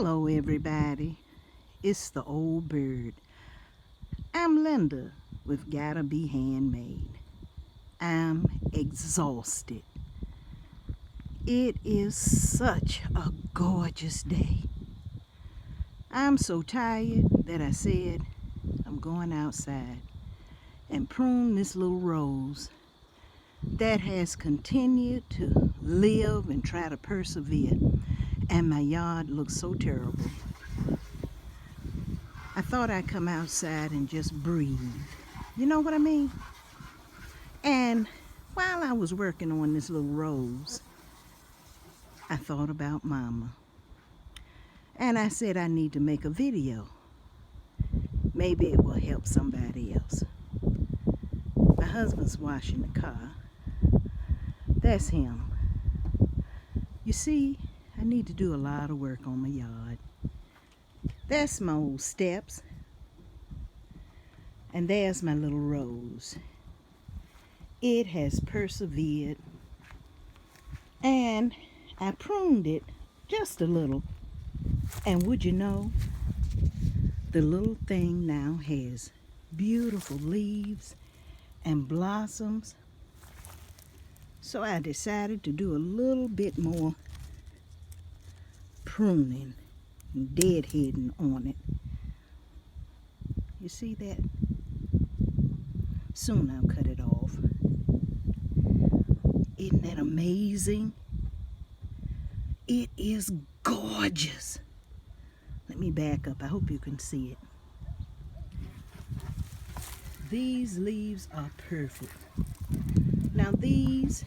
Hello everybody, it's the old bird. I'm Linda with Gotta Be Handmade. I'm exhausted. It is such a gorgeous day. I'm so tired that I said I'm going outside and prune this little rose that has continued to live and try to persevere, and my yard looks so terrible. I thought I'd come outside and just breathe. You know what I mean? And while I was working on this little rose, I thought about Mama. And I said I need to make a video. Maybe it will help somebody else. My husband's washing the car. That's him. You see, I need to do a lot of work on my yard. That's my old steps. And there's my little rose. It has persevered. And I pruned it just a little. And would you know, the little thing now has beautiful leaves and blossoms. So I decided to do a little bit more pruning and deadheading on it. You see that? Soon I'll cut it off. Isn't that amazing? It is gorgeous. Let me back up. I hope you can see it. These leaves are perfect. Now these,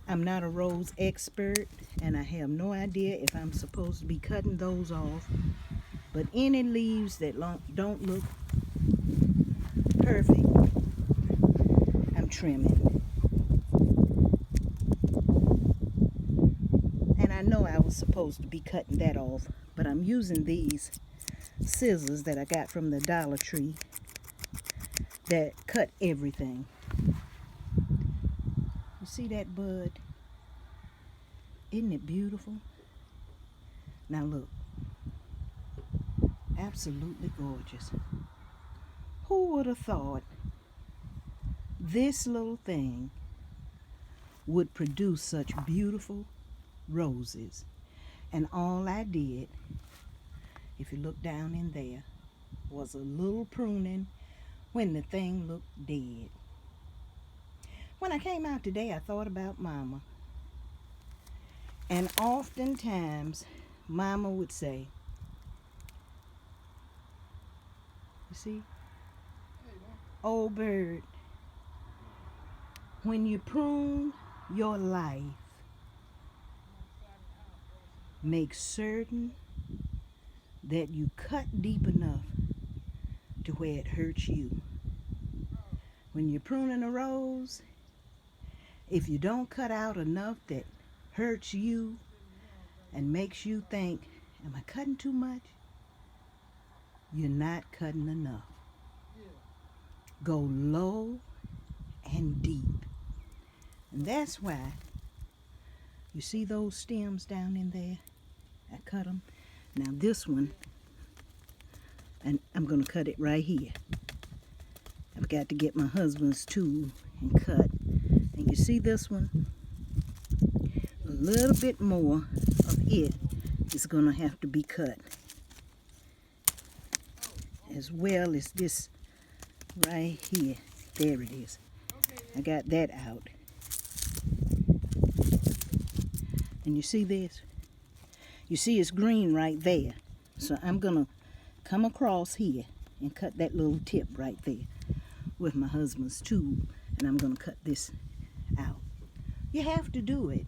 I'm not a rose expert and I have no idea if I'm supposed to be cutting those off, but any leaves that don't look perfect, I'm trimming. And I know I was supposed to be cutting that off, but I'm using these scissors that I got from the Dollar Tree that cut everything. You see that bud? Isn't it beautiful? Now look, absolutely gorgeous. Who would have thought this little thing would produce such beautiful roses? And all I did, if you look down in there, was a little pruning when the thing looked dead. When I came out today, I thought about Mama. And oftentimes, Mama would say, you see, old bird, when you prune your life, make certain that you cut deep enough to where it hurts you. When you're pruning a rose, if you don't cut out enough that hurts you and makes you think, am I cutting too much? You're not cutting enough. Go low and deep. And that's why you see those stems down in there? I cut them. Now this one, and I'm going to cut it right here. I've got to get my husband's tool and cut. And you see this one? A little bit more of it is going to have to be cut. As well as this right here. There it is. I got that out. And you see this? You see it's green right there. So I'm going to come across here and cut that little tip right there with my husband's tool. And I'm going to cut this out. You have to do it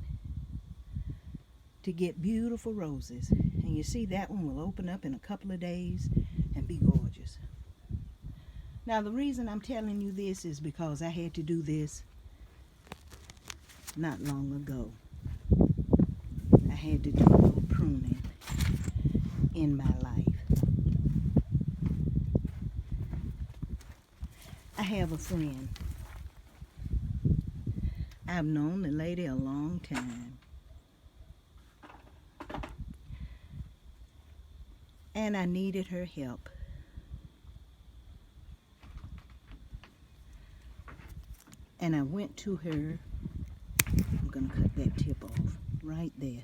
to get beautiful roses. And you see that one will open up in a couple of days and be gorgeous. Now the reason I'm telling you this is because I had to do this not long ago. I had to do a little pruning in my life. I have a friend. I've known the lady a long time. and I needed her help. And I went to her. I'm going to cut that tip off right there.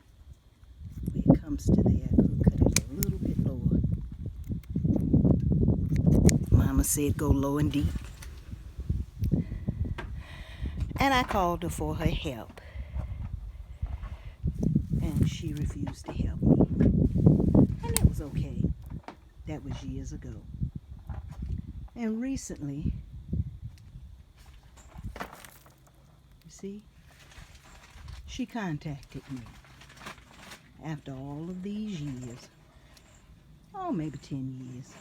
Where it comes to there, I could cut it a little bit lower. Mama said go low and deep. And I called her for her help. And she refused to help me. And it was okay. That was years ago. And recently, you see, she contacted me after all of these years. Oh, maybe 10 years.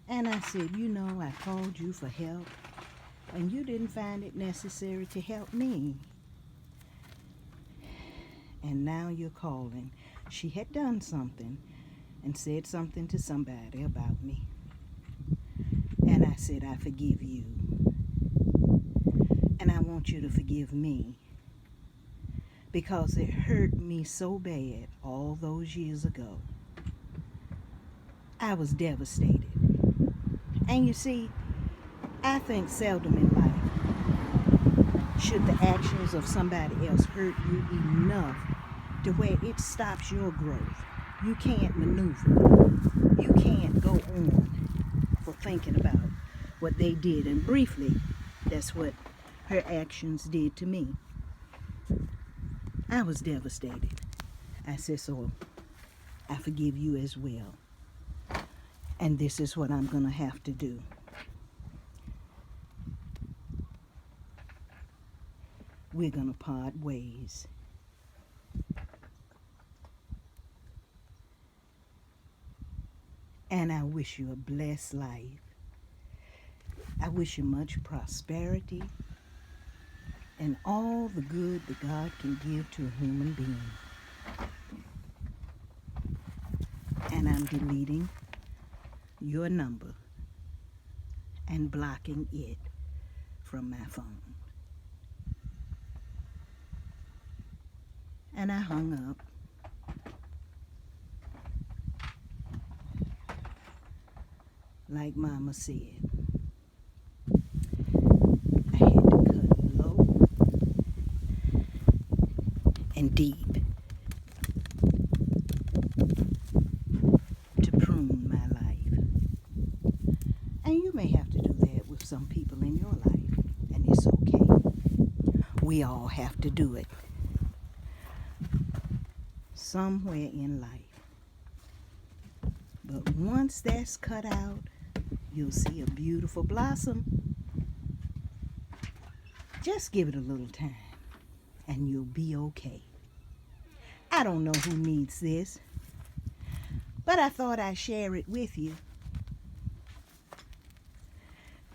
And I said, you know, I called you for help, and you didn't find it necessary to help me. And now you're calling. She had done something and said something to somebody about me. And I said, I forgive you. And I want you to forgive me. Because it hurt me so bad all those years ago. I was devastated. And you see, I think seldom in life should the actions of somebody else hurt you enough to where it stops your growth. You can't maneuver. You can't go on for thinking about what they did. And briefly, that's what her actions did to me. I was devastated. I said, so I forgive you as well. And this is what I'm going to have to do. We're going to part ways. And I wish you a blessed life. I wish you much prosperity and all the good that God can give to a human being. And I'm deleting your number and blocking it from my phone. And I hung up. Like Mama said, I had to cut low and deep to prune my life. And you may have to do that with some people in your life, and it's okay. We all have to do it somewhere in life. But once that's cut out, you'll see a beautiful blossom. Just give it a little time, and you'll be okay. I don't know who needs this, but I thought I'd share it with you.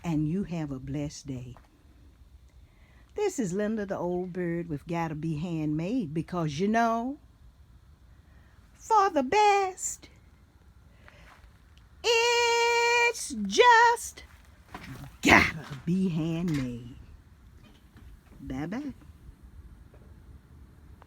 And you have a blessed day. This is Linda, the old bird with Gotta Be Handmade, because you know, for the best, it's just gotta be handmade. Bye-bye.